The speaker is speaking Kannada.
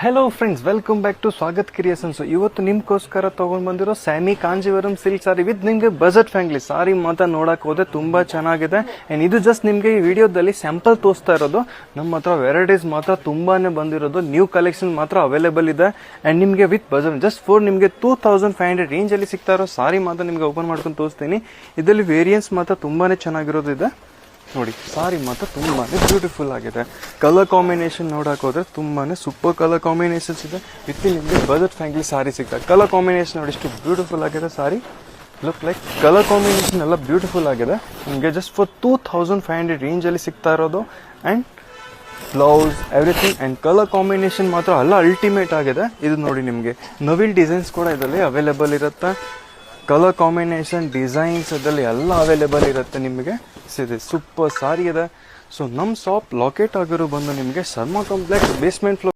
Hello friends, welcome back to Swagath Creations. ಇವತ್ತು ನಿಮ್ಗೋಸ್ಕರ ತಗೊಂಡ್ ಬಂದಿರೋ semi Kanjivaram silk sari with ನಿಮ್ಗೆ ಬಜೆಟ್ ಫ್ರೆಂಡ್ಲಿ ಸಾರಿ ಮಾತ್ರ ನೋಡಕ್ ಹೋದ್ರೆ ತುಂಬಾ ಚೆನ್ನಾಗಿದೆ. ಅಂಡ್ ಇದು ಜಸ್ಟ್ ನಿಮ್ಗೆ ಈ ವಿಡಿಯೋದಲ್ಲಿ ಸ್ಯಾಂಪಲ್ ತೋರಿಸ್ತಾ ಇರೋದು. ನಮ್ಮ ಹತ್ರ ವೆರೈಟೀಸ್ ಮಾತ್ರ ತುಂಬಾನೇ ಬಂದಿರೋದು, ನ್ಯೂ ಕಲೆಕ್ಷನ್ ಮಾತ್ರ ಅವೈಲೇಬಲ್ ಇದೆ. ಅಂಡ್ ನಿಮ್ಗೆ ವಿತ್ ಬಜೆಟ್ ಜಸ್ಟ್ ನಿಮ್ಗೆ 2500 ರೇಂಜ್ ಅಲ್ಲಿ ಸಿಗ್ತಾ ಇರೋ ಸಾರಿ ಮಾತ್ರ ನಿಮ್ಗೆ ಓಪನ್ ಮಾಡ್ಕೊಂಡು ತೋರಿಸ್ತೀನಿ. ಇದರಲ್ಲಿ ವೇರಿಯನ್ಸ್ ಮಾತ್ರ ತುಂಬಾನೇ ಚೆನ್ನಾಗಿರೋದು ಇದೆ. ನೋಡಿ, ಸಾರಿ ಮಾತ್ರ ತುಂಬಾನೇ ಬ್ಯೂಟಿಫುಲ್ ಆಗಿದೆ. ಕಲರ್ ಕಾಂಬಿನೇಷನ್ ನೋಡಕ್ ಹೋದ್ರೆ ತುಂಬಾನೇ ಸೂಪರ್ ಕಲರ್ ಕಾಂಬಿನೇಷನ್ಸ್ ಇದೆ. ವಿತ್ ನಿಮಗೆ ಬಜೆಟ್ ಫ್ರೆಂಡ್ಲಿ ಸಾರಿ ಸಿಗ್ತದೆ. ಕಲರ್ ಕಾಂಬಿನೇಷನ್ ನೋಡಿ ಎಷ್ಟು ಬ್ಯೂಟಿಫುಲ್ ಆಗಿದೆ. ಸಾರಿ ಲುಕ್ ಲೈಕ್ ಕಲರ್ ಕಾಂಬಿನೇಷನ್ ಎಲ್ಲ ಬ್ಯೂಟಿಫುಲ್ ಆಗಿದೆ. ನಿಮಗೆ ಜಸ್ಟ್ ಫಾರ್ 2500 ರೇಂಜ್ ಅಲ್ಲಿ ಸಿಗ್ತಾ ಇರೋದು. And blouse everything and colour combination ಮಾತ್ರ ಎಲ್ಲ ಅಲ್ಟಿಮೇಟ್ ಆಗಿದೆ. ಇದು ನೋಡಿ, ನಿಮಗೆ ನವಿಲ್ ಡಿಸೈನ್ಸ್ ಕೂಡ ಇದರಲ್ಲಿ ಅವೈಲೇಬಲ್ ಇರುತ್ತೆ. ಕಲರ್ ಕಾಂಬಿನೇಷನ್ ಡಿಸೈನ್ಸ್ ಅದರಲ್ಲಿ ಎಲ್ಲ ಅವೈಲೇಬಲ್ ಇರುತ್ತೆ. ನಿಮಗೆ ಇದೆ ಸೂಪರ್ ಸಾರಿ ಇದೆ. ಸೊ ನಮ್ಮ ಶಾಪ್ ಲೊಕೇಟ್ ಆಗಿರೋ ಬಂದು ನಿಮಗೆ ಶರ್ಮಾ ಕಾಂಪ್ಲೆಕ್ಸ್ ಬೇಸ್ಮೆಂಟ್ ಫ್ಲೋರ್